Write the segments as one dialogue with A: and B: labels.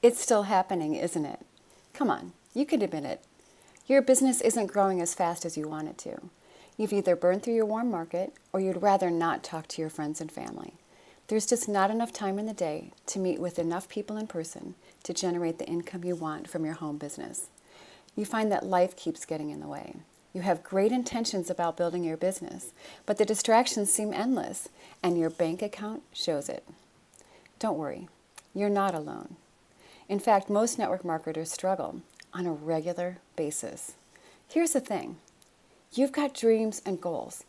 A: It's still happening, isn't it? Come on, you can admit it. Your business isn't growing as fast as you want it to. You've either burned through your warm market or you'd rather not talk to your friends and family. There's just not enough time in the day to meet with enough people in person to generate the income you want from your home business. You find that life keeps getting in the way. You have great intentions about building your business, but the distractions seem endless, and your bank account shows it. Don't worry, you're not alone. In fact, most network marketers struggle on a regular basis. Here's the thing. You've got dreams and goals.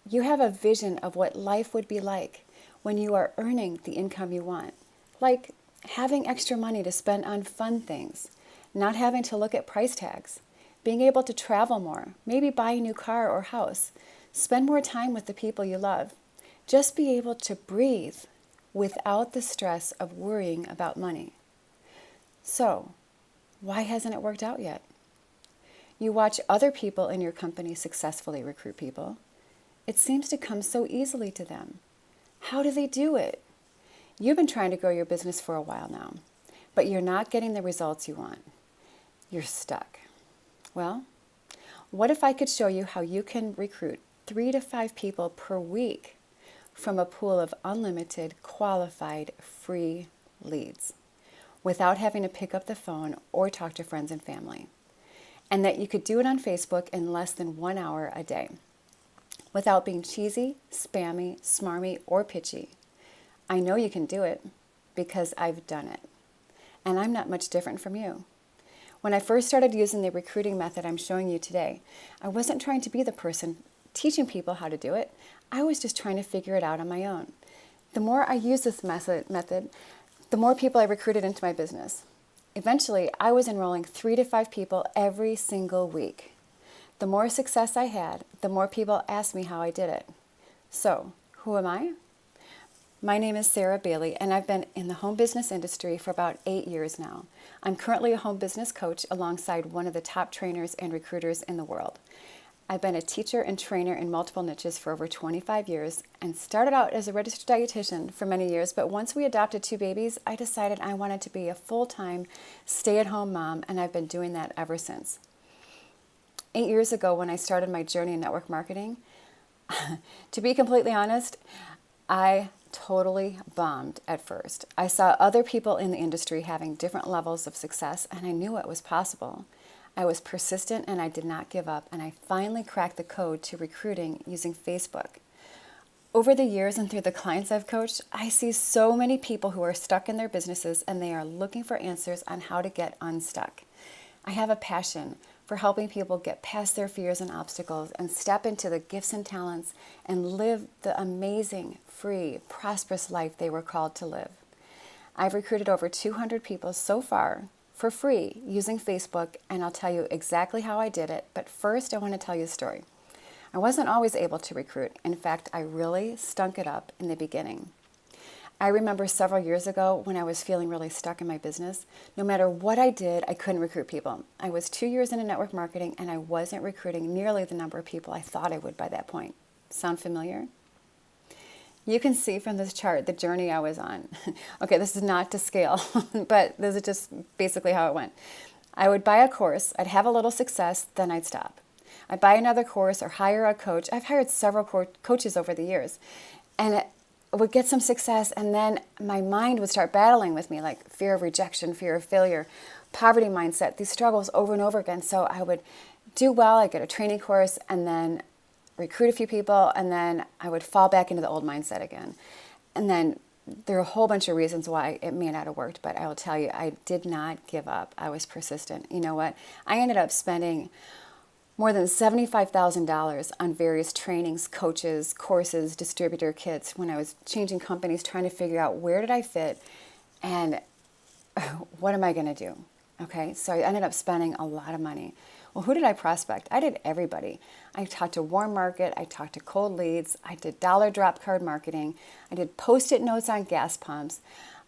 A: You have a vision of what life would be like when you are earning the income you want, like having extra money to spend on fun things, not having to look at price tags, being able to travel more, maybe buy a new car or house, spend more time with the people you love, just be able to breathe without the stress of worrying about money. So, why hasn't it worked out yet? You watch other people in your company successfully recruit people. It seems to come so easily to them. How do they do it? You've been trying to grow your business for a while now, but you're not getting the results you want. You're stuck. Well, what if I could show you how you can recruit 3 to 5 people per week from a pool of unlimited, qualified, free leads without having to pick up the phone or talk to friends and family? And that you could do it on Facebook in less than 1 hour a day without being cheesy, spammy, smarmy, or pitchy. I know you can do it because I've done it. And I'm not much different from you. When I first started using the recruiting method I'm showing you today, I wasn't trying to be the person teaching people how to do it. I was just trying to figure it out on my own. The more I used this method, the more people I recruited into my business. Eventually, I was enrolling 3 to 5 people every single week. The more success I had, the more people asked me how I did it. So, who am I? My name is Sarah Bailey, and I've been in the home business industry for about 8 years now. I'm currently a home business coach alongside one of the top trainers and recruiters in the world. I've been a teacher and trainer in multiple niches for over 25 years and started out as a registered dietitian for many years, but once we adopted 2 babies, I decided I wanted to be a full-time stay-at-home mom, and I've been doing that ever since. 8 years ago, when I started my journey in network marketing, to be completely honest, I totally bombed at first. I saw other people in the industry having different levels of success, and I knew it was possible. I was persistent and I did not give up, and I finally cracked the code to recruiting using Facebook. Over the years and through the clients I've coached, I see so many people who are stuck in their businesses and they are looking for answers on how to get unstuck. I have a passion for helping people get past their fears and obstacles and step into the gifts and talents and live the amazing, free, prosperous life they were called to live. I've recruited over 200 people so far for free using Facebook, and I'll tell you exactly how I did it, but first I want to tell you a story. I wasn't always able to recruit. In fact, I really stunk it up in the beginning. I remember several years ago when I was feeling really stuck in my business. No matter what I did, I couldn't recruit people. I was 2 years into network marketing and I wasn't recruiting nearly the number of people I thought I would by that point. Sound familiar? You can see from this chart the journey I was on. Okay, this is not to scale, but this is just basically how it went. I would buy a course, I'd have a little success, then I'd stop. I'd buy another course or hire a coach. I've hired several coaches over the years. And it would get some success, and then my mind would start battling with me, like fear of rejection, fear of failure, poverty mindset, these struggles over and over again. So I would do well, I'd get a training course, and then recruit a few people, and then I would fall back into the old mindset again. And then there are a whole bunch of reasons why it may not have worked, but I will tell you, I did not give up. I was persistent. You know what? I ended up spending more than $75,000 on various trainings, coaches, courses, distributor kits when I was changing companies, trying to figure out where did I fit and what am I going to do? Okay, so I ended up spending a lot of money. Well, who did I prospect? I did everybody. I talked to warm market, I talked to cold leads, I did dollar drop card marketing, I did post-it notes on gas pumps,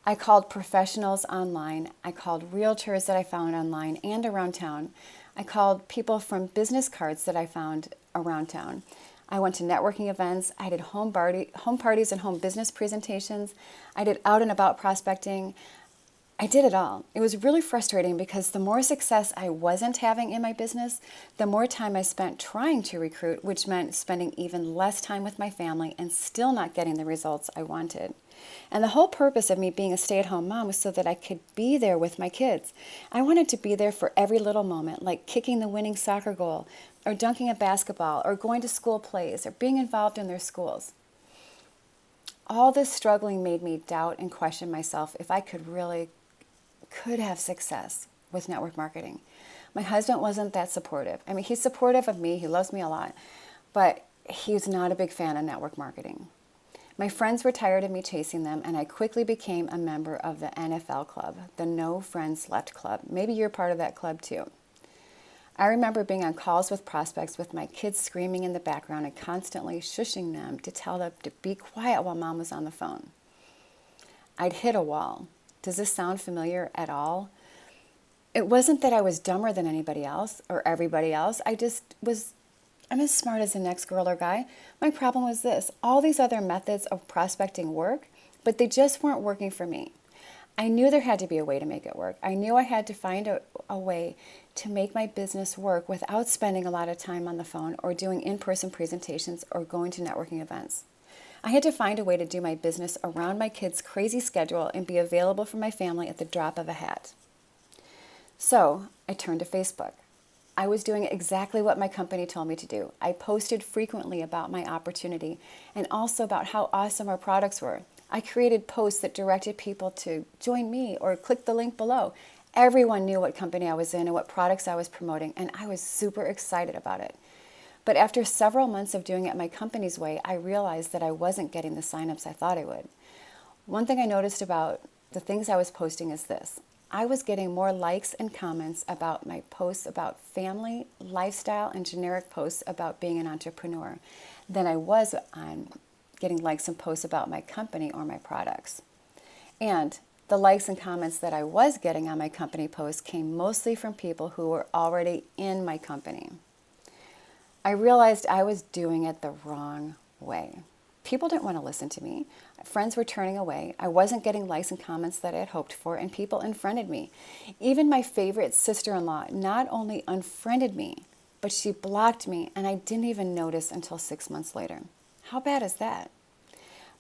A: I called professionals online, I called realtors that I found online and around town, I called people from business cards that I found around town. I went to networking events, I did home parties and home business presentations, I did out and about prospecting. I did it all. It was really frustrating because the more success I wasn't having in my business, the more time I spent trying to recruit, which meant spending even less time with my family and still not getting the results I wanted. And the whole purpose of me being a stay-at-home mom was so that I could be there with my kids. I wanted to be there for every little moment, like kicking the winning soccer goal, or dunking a basketball, or going to school plays, or being involved in their schools. All this struggling made me doubt and question myself if I could have success with network marketing. My husband wasn't that supportive. I mean, he's supportive of me. He loves me a lot, but he's not a big fan of network marketing. My friends were tired of me chasing them, and I quickly became a member of the NFL club, the No Friends Left club. Maybe you're part of that club too. I remember being on calls with prospects with my kids screaming in the background and constantly shushing them to tell them to be quiet while mom was on the phone. I'd hit a wall. Does this sound familiar at all? It wasn't that I was dumber than anybody else or everybody else. I'm as smart as the next girl or guy. My problem was this: all these other methods of prospecting work, but they just weren't working for me. I knew there had to be a way to make it work. I knew I had to find a way to make my business work without spending a lot of time on the phone or doing in-person presentations or going to networking events. I had to find a way to do my business around my kids' crazy schedule and be available for my family at the drop of a hat. So I turned to Facebook. I was doing exactly what my company told me to do. I posted frequently about my opportunity and also about how awesome our products were. I created posts that directed people to join me or click the link below. Everyone knew what company I was in and what products I was promoting, and I was super excited about it. But after several months of doing it my company's way, I realized that I wasn't getting the signups I thought I would. One thing I noticed about the things I was posting is this: I was getting more likes and comments about my posts about family, lifestyle, and generic posts about being an entrepreneur than I was on getting likes and posts about my company or my products. And the likes and comments that I was getting on my company posts came mostly from people who were already in my company. I realized I was doing it the wrong way. People didn't want to listen to me. Friends were turning away. I wasn't getting likes and comments that I had hoped for, and people unfriended me. Even my favorite sister-in-law not only unfriended me, but she blocked me, and I didn't even notice until 6 months later. How bad is that?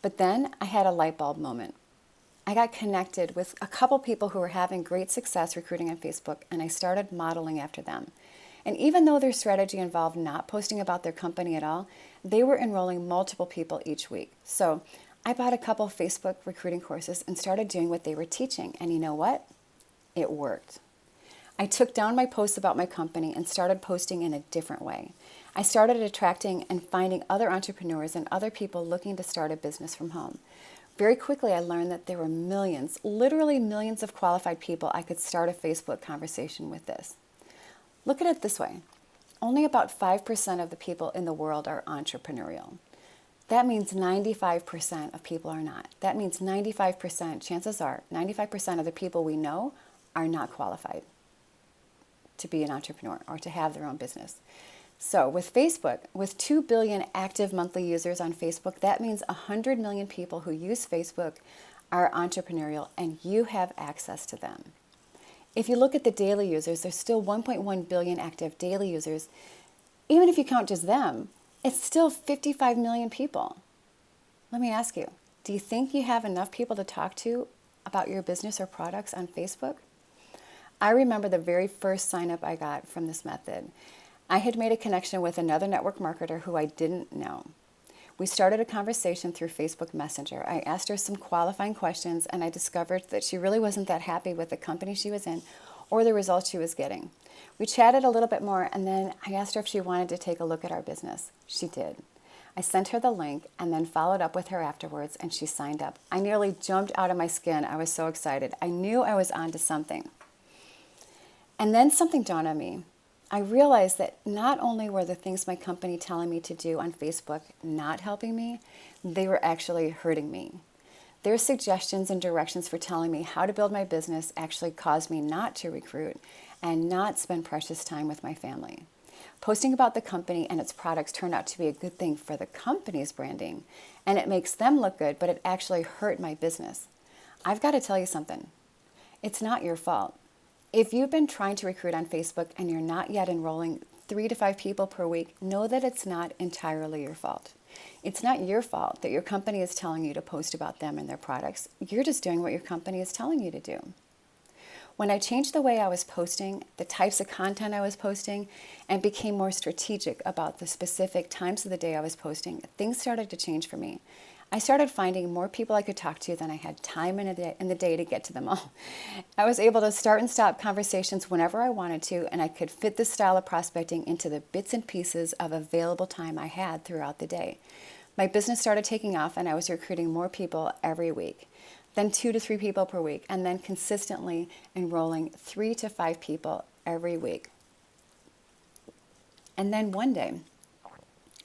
A: But then I had a light bulb moment. I got connected with a couple people who were having great success recruiting on Facebook, and I started modeling after them. And even though their strategy involved not posting about their company at all, they were enrolling multiple people each week. So I bought a couple of Facebook recruiting courses and started doing what they were teaching. And you know what? It worked. I took down my posts about my company and started posting in a different way. I started attracting and finding other entrepreneurs and other people looking to start a business from home. Very quickly, I learned that there were millions, literally millions of qualified people I could start a Facebook conversation with this. Look at it this way. Only about 5% of the people in the world are entrepreneurial. That means 95% of people are not. That means 95%, chances are, 95% of the people we know are not qualified to be an entrepreneur or to have their own business. So with Facebook, with 2 billion active monthly users on Facebook, that means 100 million people who use Facebook are entrepreneurial, and you have access to them. If you look at the daily users, there's still 1.1 billion active daily users. Even if you count just them, it's still 55 million people. Let me ask you, do you think you have enough people to talk to about your business or products on Facebook? I remember the very first sign up I got from this method. I had made a connection with another network marketer who I didn't know. We started a conversation through Facebook Messenger. I asked her some qualifying questions, and I discovered that she really wasn't that happy with the company she was in or the results she was getting. We chatted a little bit more, and then I asked her if she wanted to take a look at our business. She did. I sent her the link and then followed up with her afterwards, and she signed up. I nearly jumped out of my skin. I was so excited. I knew I was onto something. And then something dawned on me. I realized that not only were the things my company telling me to do on Facebook not helping me, they were actually hurting me. Their suggestions and directions for telling me how to build my business actually caused me not to recruit and not spend precious time with my family. Posting about the company and its products turned out to be a good thing for the company's branding, and it makes them look good, but it actually hurt my business. I've got to tell you something. It's not your fault. If you've been trying to recruit on Facebook and you're not yet enrolling 3 to 5 people per week, know that it's not entirely your fault. It's not your fault that your company is telling you to post about them and their products. You're just doing what your company is telling you to do. When I changed the way I was posting, the types of content I was posting, and became more strategic about the specific times of the day I was posting, things started to change for me. I started finding more people I could talk to than I had time in the day to get to them all. I was able to start and stop conversations whenever I wanted to, and I could fit this style of prospecting into the bits and pieces of available time I had throughout the day. My business started taking off, and I was recruiting more people every week, then 2 to 3 people per week, and then consistently enrolling 3 to 5 people every week. And then one day,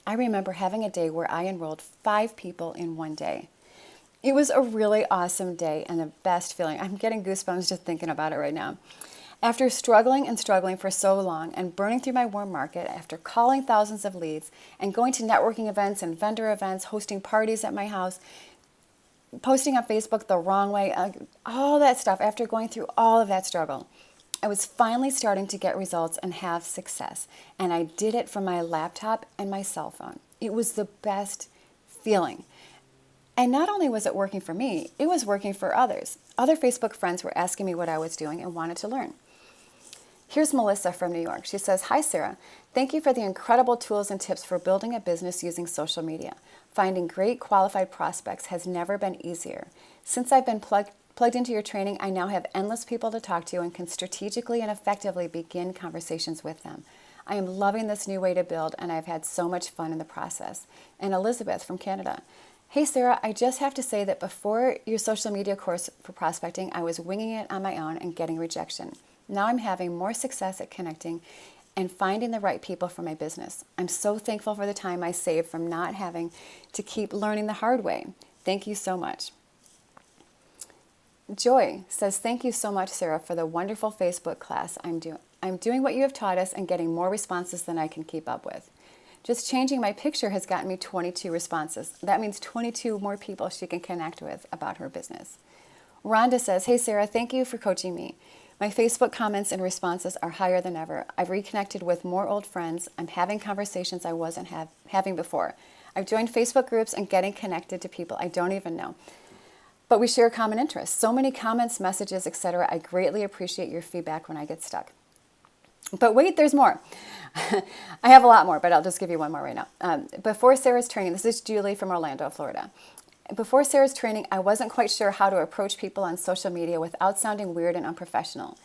A: I remember having a day where I enrolled 5 people in one day. It was a really awesome day and the best feeling. I'm getting goosebumps just thinking about it right now. After struggling and struggling for so long and burning through my warm market, after calling thousands of leads and going to networking events and vendor events, hosting parties at my house, posting on Facebook the wrong way, all that stuff, after going through all of that struggle, I was finally starting to get results and have success. And I did it from my laptop and my cell phone. It was the best feeling. And not only was it working for me, it was working for others. Other Facebook friends were asking me what I was doing and wanted to learn. Here's Melissa from New York. She says, "Hi, Sarah. Thank you for the incredible tools and tips for building a business using social media. Finding great qualified prospects has never been easier. Since I've been plugged into your training, I now have endless people to talk to and can strategically and effectively begin conversations with them. I am loving this new way to build, and I've had so much fun in the process." And Elizabeth from Canada. "Hey, Sarah, I just have to say that before your social media course for prospecting, I was winging it on my own and getting rejection. Now I'm having more success at connecting and finding the right people for my business. I'm so thankful for the time I saved from not having to keep learning the hard way. Thank you so much." Joy says, "Thank you so much, Sarah, for the wonderful Facebook class I'm doing. I'm doing what you have taught us and getting more responses than I can keep up with. Just changing my picture has gotten me 22 responses. That means 22 more people she can connect with about her business." Rhonda says, "Hey, Sarah, thank you for coaching me. My Facebook comments and responses are higher than ever. I've reconnected with more old friends. I'm having conversations I wasn't having before. I've joined Facebook groups and getting connected to people I don't even know. But we share common interests. So many comments, messages, etc. I greatly appreciate your feedback when I get stuck." But wait, there's more. I have a lot more, but I'll just give you one more right now. Before Sarah's training, this is Julie from Orlando, Florida. "Before Sarah's training, I wasn't quite sure how to approach people on social media without sounding weird and unprofessional.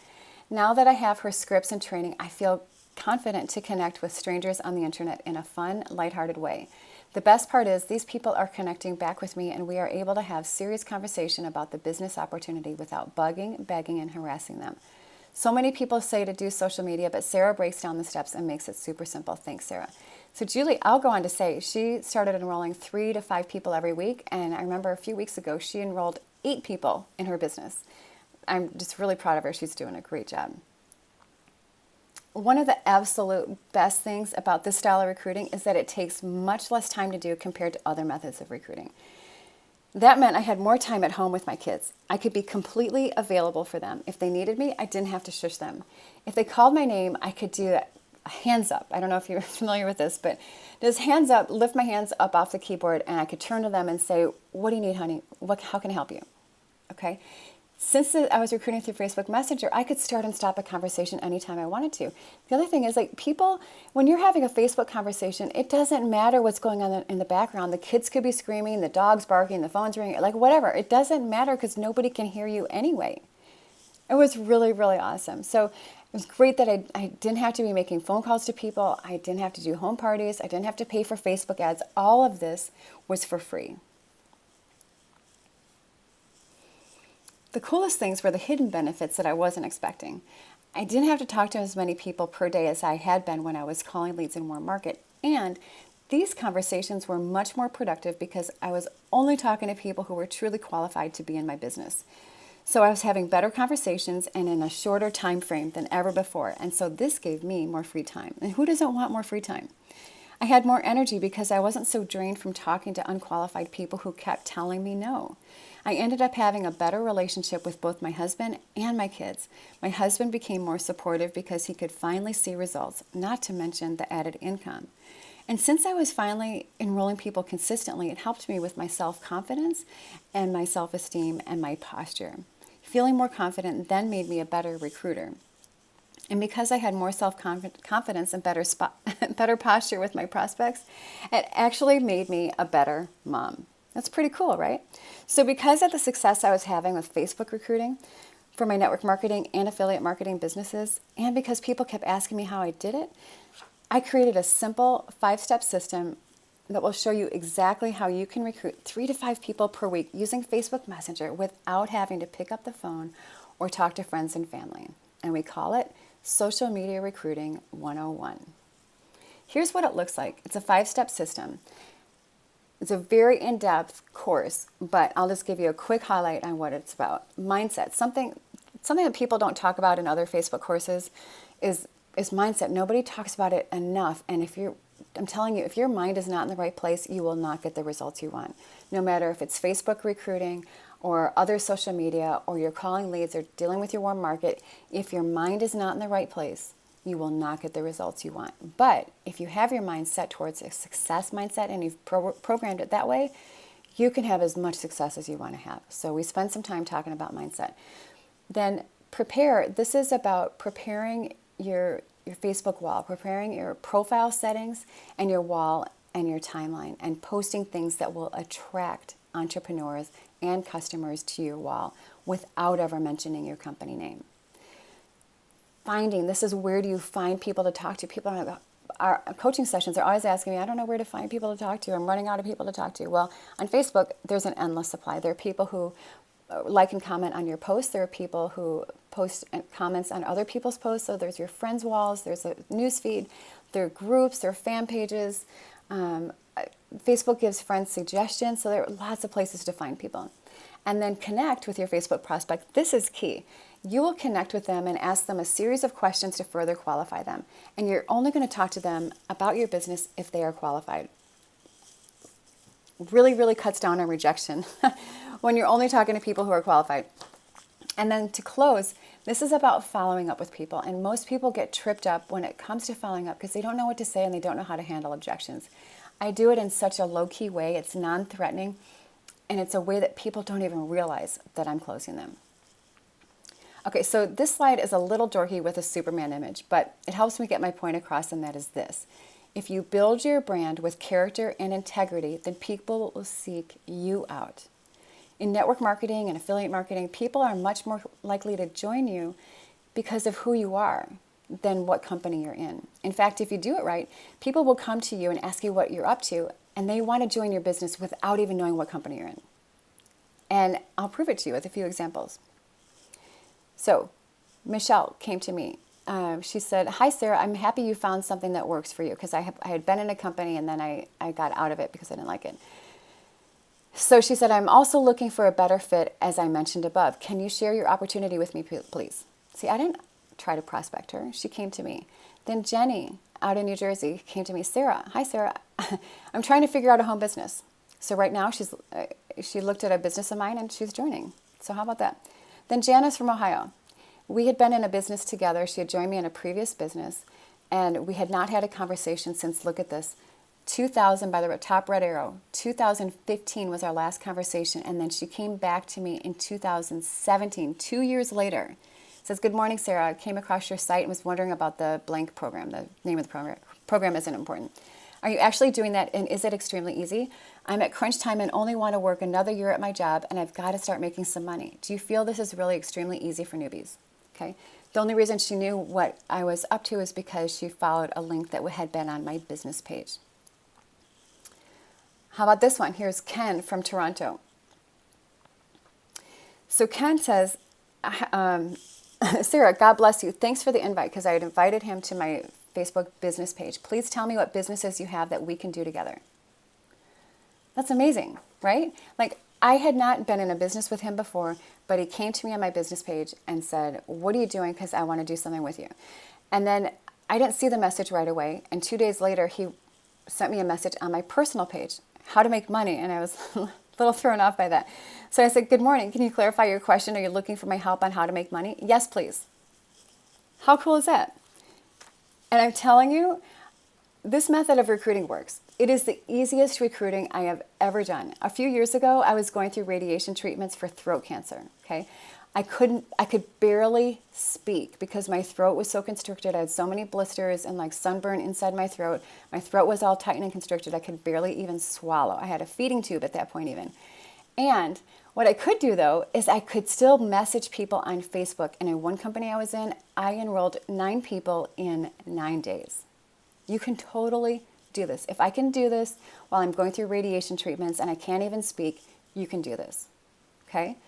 A: Now that I have her scripts and training, I feel confident to connect with strangers on the internet in a fun, lighthearted way. The best part is these people are connecting back with me and we are able to have serious conversation about the business opportunity without bugging, begging, and harassing them. So many people say to do social media, but Sarah breaks down the steps and makes it super simple. Thanks, Sarah." So Julie, I'll go on to say, she started enrolling 3 to 5 people every week. And I remember a few weeks ago, she enrolled 8 people in her business. I'm just really proud of her. She's doing a great job. One of the absolute best things about this style of recruiting is that it takes much less time to do compared to other methods of recruiting. That meant I had more time at home with my kids. I could be completely available for them. If they needed me, I didn't have to shush them. If they called my name, I could do a hands up. I don't know if you're familiar with this, but just hands up, lift my hands up off the keyboard, and I could turn to them and say, "What do you need, honey? How can I help you?" Okay? Since I was recruiting through Facebook Messenger, I could start and stop a conversation anytime I wanted to. The other thing is, like, people, when you're having a Facebook conversation, it doesn't matter what's going on in the background. The kids could be screaming, the dog's barking, the phone's ringing, like whatever. It doesn't matter because nobody can hear you anyway. It was really, really awesome. So it was great that I didn't have to be making phone calls to people. I didn't have to do home parties. I didn't have to pay for Facebook ads. All of this was for free. The coolest things were the hidden benefits that I wasn't expecting. I didn't have to talk to as many people per day as I had been when I was calling leads in warm market. And these conversations were much more productive because I was only talking to people who were truly qualified to be in my business. So I was having better conversations and in a shorter time frame than ever before. And so this gave me more free time. And who doesn't want more free time? I had more energy because I wasn't so drained from talking to unqualified people who kept telling me no. I ended up having a better relationship with both my husband and my kids. My husband became more supportive because he could finally see results, not to mention the added income. And since I was finally enrolling people consistently, it helped me with my self-confidence and my self-esteem and my posture. Feeling more confident then made me a better recruiter. And because I had more self-confidence and better posture with my prospects, it actually made me a better mom. That's pretty cool, right? So because of the success I was having with Facebook recruiting for my network marketing and affiliate marketing businesses, and because people kept asking me how I did it, I created a simple 5-step system that will show you exactly how you can recruit 3 to 5 people per week using Facebook Messenger without having to pick up the phone or talk to friends and family. And we call it Social Media Recruiting 101. Here's what it looks like. It's a 5-step system. It's a very in-depth course, but I'll just give you a quick highlight on what it's about. Mindset, something that people don't talk about in other Facebook courses is mindset. Nobody talks about it enough. And I'm telling you, if your mind is not in the right place, you will not get the results you want. No matter if it's Facebook recruiting or other social media, or you're calling leads or dealing with your warm market, if your mind is not in the right place, you will not get the results you want. But if you have your mind set towards a success mindset and you've programmed it that way, you can have as much success as you want to have. So we spend some time talking about mindset. Then prepare. This is about preparing your Facebook wall, preparing your profile settings and your wall and your timeline, and posting things that will attract entrepreneurs and customers to your wall without ever mentioning your company name. Finding, this is where do you find people to talk to? People in our coaching sessions are always asking me, I don't know where to find people to talk to. I'm running out of people to talk to. Well, on Facebook, there's an endless supply. There are people who like and comment on your posts. There are people who post comments on other people's posts. So there's your friends' walls. There's a news feed. There are groups. There are fan pages. Facebook gives friends suggestions. So there are lots of places to find people. And then connect with your Facebook prospect. This is key. You will connect with them and ask them a series of questions to further qualify them. And you're only going to talk to them about your business if they are qualified. Really, really cuts down on rejection when you're only talking to people who are qualified. And then to close, this is about following up with people. And most people get tripped up when it comes to following up because they don't know what to say and they don't know how to handle objections. I do it in such a low-key way. It's non-threatening. And it's a way that people don't even realize that I'm closing them. Okay, so this slide is a little dorky with a Superman image, but it helps me get my point across, and that is this. If you build your brand with character and integrity, then people will seek you out. In network marketing and affiliate marketing, people are much more likely to join you because of who you are than what company you're in. In fact, if you do it right, people will come to you and ask you what you're up to, and they want to join your business without even knowing what company you're in. And I'll prove it to you with a few examples. So Michelle came to me. She said, hi, Sarah, I'm happy you found something that works for you, because I had been in a company and then I got out of it because I didn't like it. So she said, I'm also looking for a better fit, as I mentioned above. Can you share your opportunity with me, please? See, I didn't try to prospect her. She came to me. Then Jenny out in New Jersey came to me. Sarah, hi, Sarah. I'm trying to figure out a home business. So right now she looked at a business of mine and she's joining. So how about that? Then Janice from Ohio. We had been in a business together. She had joined me in a previous business, and we had not had a conversation since, look at this, 2000, by the top red arrow, 2015 was our last conversation, and then she came back to me in 2017, 2 years later. Says, good morning, Sarah. I came across your site and was wondering about the blank program. The name of the program. Program isn't important. Are you actually doing that, and is it extremely easy? I'm at crunch time and only want to work another year at my job, and I've got to start making some money. Do you feel this is really extremely easy for newbies? Okay. The only reason she knew what I was up to is because she followed a link that had been on my business page. How about this one? Here's Ken from Toronto. So Ken says, Sarah, God bless you. Thanks for the invite, because I had invited him to my Facebook business page. Please tell me what businesses you have that we can do together. That's amazing, right? Like, I had not been in a business with him before, but he came to me on my business page and said, what are you doing? Because I want to do something with you. And then I didn't see the message right away. And 2 days later, he sent me a message on my personal page, how to make money. And I was a little thrown off by that. So I said, good morning. Can you clarify your question? Are you looking for my help on how to make money? Yes, please. How cool is that? And I'm telling you, this method of recruiting works. It is the easiest recruiting I have ever done. A few years ago, I was going through radiation treatments for throat cancer, okay? I could barely speak because my throat was so constricted. I had so many blisters and like sunburn inside my throat. My throat was all tight and constricted. I could barely even swallow. I had a feeding tube at that point even. And what I could do though is I could still message people on Facebook. And in one company I was in, I enrolled 9 people in 9 days. You can totally do this. If I can do this while I'm going through radiation treatments and I can't even speak, you can do this, okay?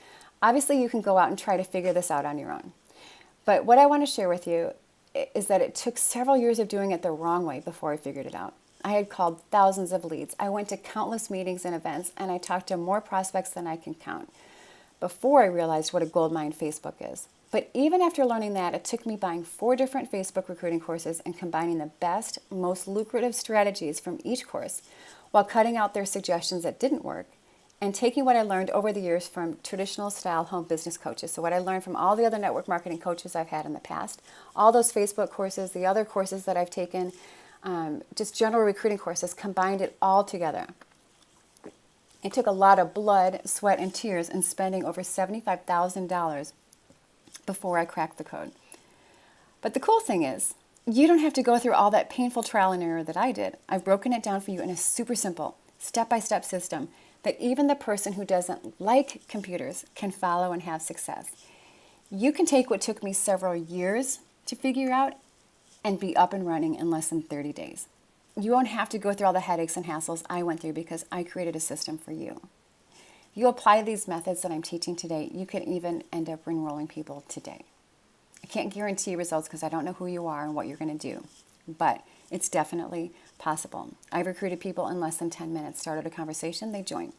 A: Obviously, you can go out and try to figure this out on your own. But what I want to share with you is that it took several years of doing it the wrong way before I figured it out. I had called thousands of leads. I went to countless meetings and events, and I talked to more prospects than I can count before I realized what a goldmine Facebook is. But even after learning that, it took me buying 4 different Facebook recruiting courses and combining the best, most lucrative strategies from each course while cutting out their suggestions that didn't work and taking what I learned over the years from traditional style home business coaches. So what I learned from all the other network marketing coaches I've had in the past, all those Facebook courses, the other courses that I've taken, just general recruiting courses, combined it all together. It took a lot of blood, sweat, and tears and spending over $75,000 before I cracked the code. But the cool thing is, you don't have to go through all that painful trial and error that I did. I've broken it down for you in a super simple, step-by-step system that even the person who doesn't like computers can follow and have success. You can take what took me several years to figure out and be up and running in less than 30 days. You won't have to go through all the headaches and hassles I went through because I created a system for you. You apply these methods that I'm teaching today, you can even end up enrolling people today. I can't guarantee results because I don't know who you are and what you're going to do, but it's definitely possible. I've recruited people in less than 10 minutes, started a conversation, they joined.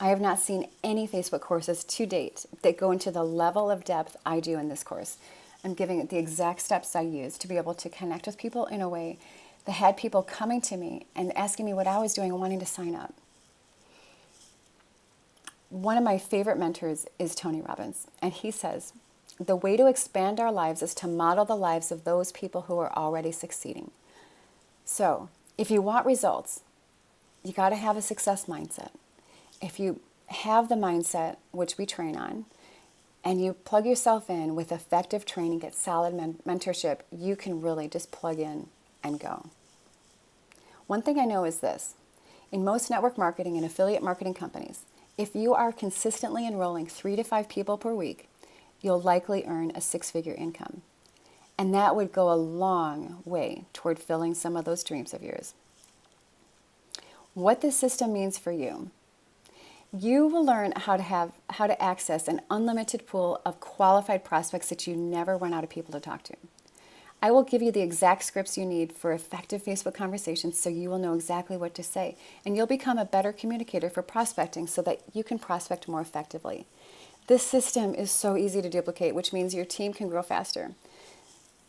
A: I have not seen any Facebook courses to date that go into the level of depth I do in this course. I'm giving it the exact steps I use to be able to connect with people in a way that had people coming to me and asking me what I was doing and wanting to sign up. One of my favorite mentors is Tony Robbins, and he says, the way to expand our lives is to model the lives of those people who are already succeeding. So, if you want results, you got to have a success mindset. If you have the mindset, which we train on, and you plug yourself in with effective training, get solid mentorship, you can really just plug in and go. One thing I know is this. In most network marketing and affiliate marketing companies, if you are consistently enrolling 3 to 5 people per week, you'll likely earn a 6-figure income. And that would go a long way toward filling some of those dreams of yours. What this system means for you, you will learn how to access an unlimited pool of qualified prospects that you never run out of people to talk to. I will give you the exact scripts you need for effective Facebook conversations so you will know exactly what to say, and you'll become a better communicator for prospecting so that you can prospect more effectively. This system is so easy to duplicate, which means your team can grow faster.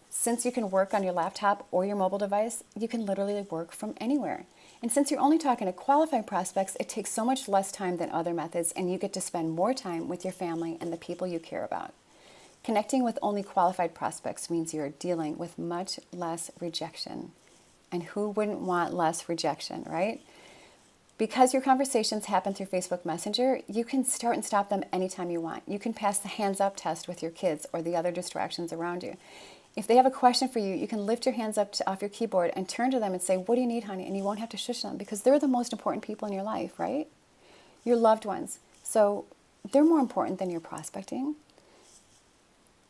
A: Since you can work on your laptop or your mobile device, you can literally work from anywhere. And since you're only talking to qualified prospects, it takes so much less time than other methods, and you get to spend more time with your family and the people you care about. Connecting with only qualified prospects means you're dealing with much less rejection. And who wouldn't want less rejection, right? Because your conversations happen through Facebook Messenger, you can start and stop them anytime you want. You can pass the hands up test with your kids or the other distractions around you. If they have a question for you, you can lift your hands up off your keyboard and turn to them and say, what do you need, honey? And you won't have to shush them because they're the most important people in your life, right? Your loved ones. So they're more important than your prospecting.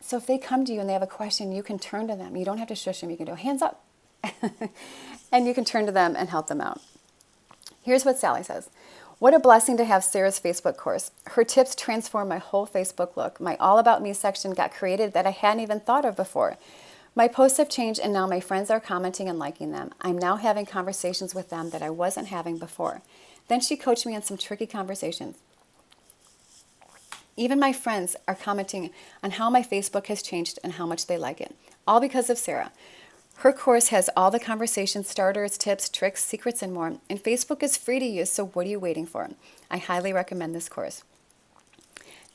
A: So if they come to you and they have a question, you can turn to them. You don't have to shush them. You can go, hands up. And you can turn to them and help them out. Here's what Sally says. What a blessing to have Sarah's Facebook course. Her tips transformed my whole Facebook look. My All About Me section got created that I hadn't even thought of before. My posts have changed and now my friends are commenting and liking them. I'm now having conversations with them that I wasn't having before. Then she coached me on some tricky conversations. Even my friends are commenting on how my Facebook has changed and how much they like it. All because of Sarah. Her course has all the conversation starters, tips, tricks, secrets, and more. And Facebook is free to use, so what are you waiting for? I highly recommend this course.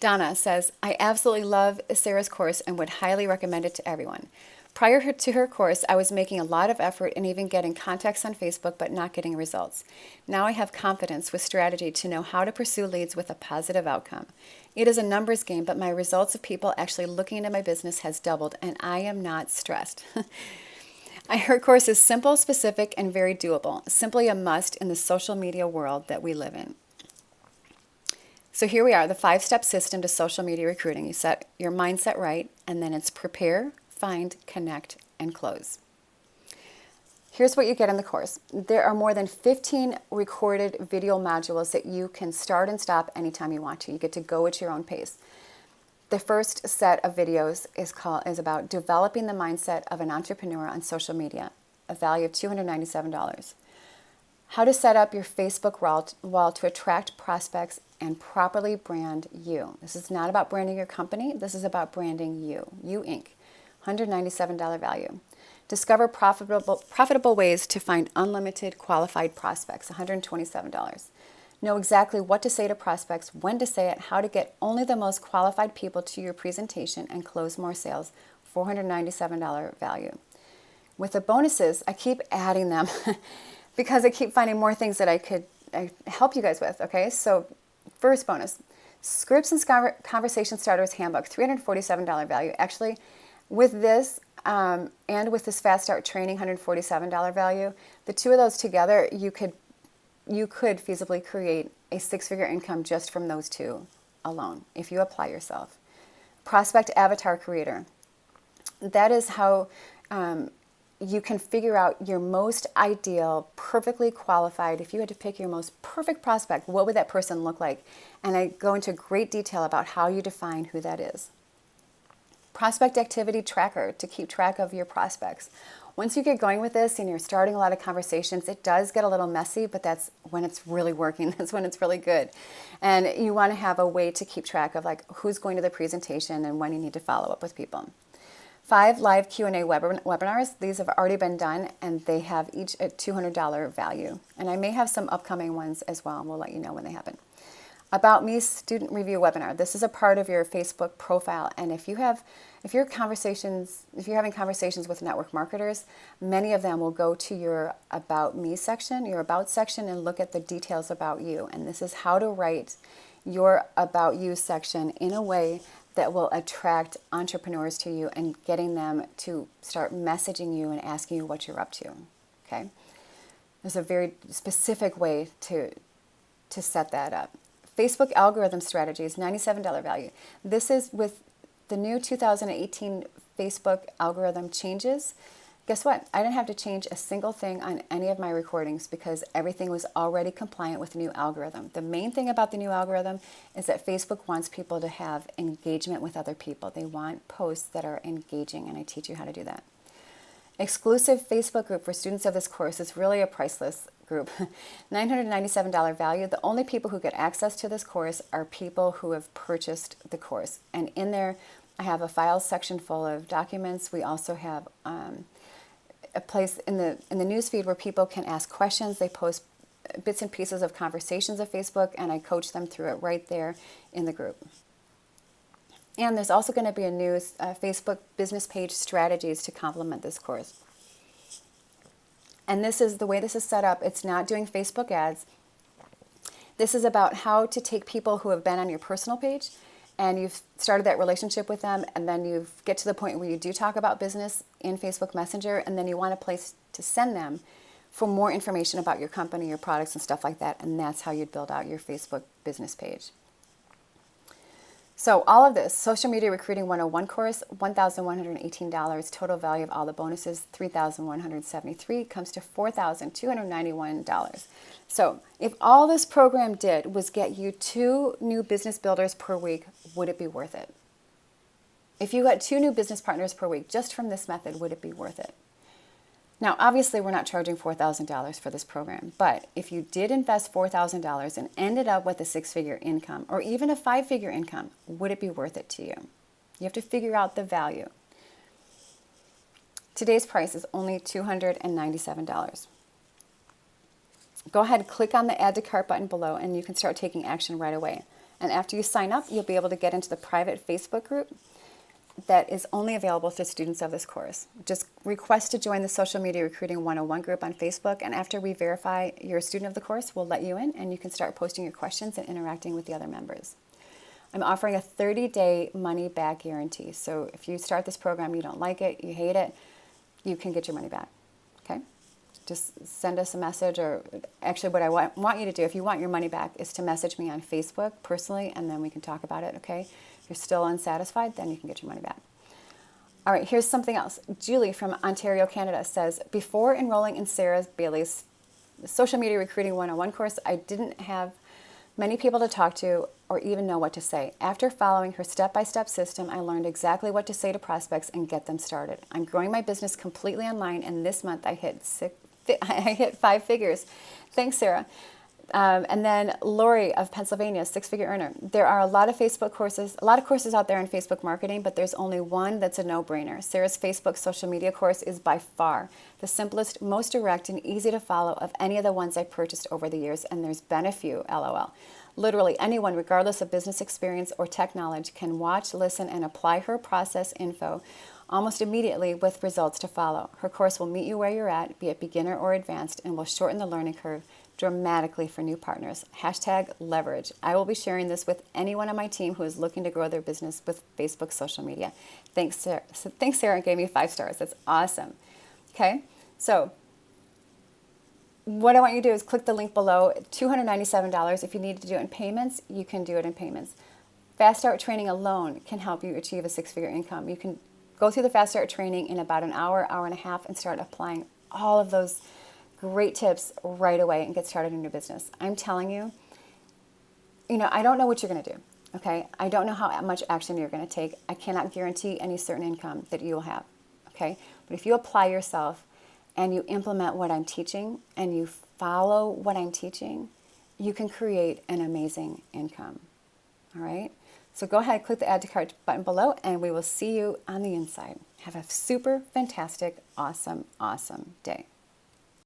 A: Donna says, I absolutely love Sarah's course and would highly recommend it to everyone. Prior to her course, I was making a lot of effort and even getting contacts on Facebook, but not getting results. Now I have confidence with strategy to know how to pursue leads with a positive outcome. It is a numbers game, but my results of people actually looking into my business has doubled, and I am not stressed. Her course is simple, specific, and very doable. Simply a must in the social media world that we live in. So here we are, the 5-step system to social media recruiting. You set your mindset right, and then it's prepare, find, connect, and close. Here's what you get in the course. There are more than 15 recorded video modules that you can start and stop anytime you want to. You get to go at your own pace. The first set of videos is about developing the mindset of an entrepreneur on social media, a value of $297. How to set up your Facebook wall to attract prospects and properly brand you. This is not about branding your company. This is about branding you, You Inc. $197 value. Discover profitable ways to find unlimited qualified prospects, $127. Know exactly what to say to prospects, when to say it, how to get only the most qualified people to your presentation and close more sales, $497 value. With the bonuses, I keep adding them because I keep finding more things that I help you guys with, okay? So first bonus, Scripts and Conversation Starters Handbook, $347 value. Actually, with this and with this Fast Start training, $147 value, the two of those together, you could feasibly create a 6-figure income just from those two alone if you apply yourself. Prospect Avatar Creator. That is how you can figure out your most ideal, perfectly qualified. If you had to pick your most perfect prospect, what would that person look like? And I go into great detail about how you define who that is. Prospect Activity Tracker to keep track of your prospects. Once you get going with this and you're starting a lot of conversations, it does get a little messy, but that's when it's really working. That's when it's really good. And you want to have a way to keep track of like who's going to the presentation and when you need to follow up with people. 5 live Q&A webinars. These have already been done and they have each a $200 value. And I may have some upcoming ones as well, and we'll let you know when they happen. About Me Student Review Webinar. This is a part of your Facebook profile, and if you're having conversations with network marketers, many of them will go to your About Me section, your About section, and look at the details about you. And this is how to write your About You section in a way that will attract entrepreneurs to you and getting them to start messaging you and asking you what you're up to. Okay? There's a very specific way to set that up. Facebook algorithm strategies, $97 value. This is with the new 2018 Facebook algorithm changes. Guess what? I didn't have to change a single thing on any of my recordings because everything was already compliant with the new algorithm. The main thing about the new algorithm is that Facebook wants people to have engagement with other people. They want posts that are engaging, and I teach you how to do that. Exclusive Facebook group for students of this course is really a priceless group. $997 value. The only people who get access to this course are people who have purchased the course. And in there, I have a files section full of documents. We also have a place in the newsfeed where people can ask questions. They post bits and pieces of conversations of Facebook, and I coach them through it right there in the group. And there's also going to be a new Facebook business page strategies to complement this course. And this is the way this is set up. It's not doing Facebook ads. This is about how to take people who have been on your personal page and you've started that relationship with them, and then you get to the point where you do talk about business in Facebook Messenger, and then you want a place to send them for more information about your company, your products, and stuff like that. And that's how you'd build out your Facebook business page. So all of this, Social Media Recruiting 101 course, $1,118. Total value of all the bonuses, $3,173, comes to $4,291. So if all this program did was get you 2 new business builders per week, would it be worth it? If you got 2 new business partners per week just from this method, would it be worth it? Now, obviously, we're not charging $4,000 for this program, but if you did invest $4,000 and ended up with a 6-figure income or even a 5-figure income, would it be worth it to you? You have to figure out the value. Today's price is only $297. Go ahead, click on the Add to Cart button below, and you can start taking action right away. And after you sign up, you'll be able to get into the private Facebook group that is only available to students of this course. Just request to join the Social Media Recruiting 101 group on Facebook, and after we verify you're a student of the course, we'll let you in, and you can start posting your questions and interacting with the other members. I'm offering a 30-day money-back guarantee. So if you start this program, you don't like it, you hate it, you can get your money back, okay? Just send us a message, or actually what I want you to do, if you want your money back, is to message me on Facebook personally, and then we can talk about it, okay? If you're still unsatisfied, then you can get your money back. All right, here's something else. Julie from Ontario, Canada says, before enrolling in Sarah Bailey's Social Media Recruiting 101 course, I didn't have many people to talk to or even know what to say. After following her step-by-step system, I learned exactly what to say to prospects and get them started. I'm growing my business completely online, and this month I hit 5 figures. Thanks, Sarah. And then Lori of Pennsylvania, 6-figure earner. There are a lot of courses out there in Facebook marketing, but there's only one that's a no-brainer. Sarah's Facebook social media course is by far the simplest, most direct, and easy to follow of any of the ones I purchased over the years, and there's been a few, LOL. Literally anyone, regardless of business experience or tech knowledge, can watch, listen, and apply her process info almost immediately with results to follow. Her course will meet you where you're at, be it beginner or advanced, and will shorten the learning curve dramatically for new partners. #leverage. I will be sharing this with anyone on my team who is looking to grow their business with Facebook social media. Thanks, Sarah. Thanks, Sarah, gave me 5 stars. That's awesome. Okay, so what I want you to do is click the link below, $297. If you need to do it in payments, you can do it in payments. Fast Start training alone can help you achieve a 6-figure income. You can go through the Fast Start training in about an hour, hour and a half, and start applying all of those great tips right away and get started in your business. I'm telling you, I don't know what you're going to do, okay? I don't know how much action you're going to take. I cannot guarantee any certain income that you will have, okay? But if you apply yourself and you implement what I'm teaching and you follow what I'm teaching, you can create an amazing income, all right? So go ahead, click the Add to Cart button below, and we will see you on the inside. Have a super fantastic, awesome, awesome day.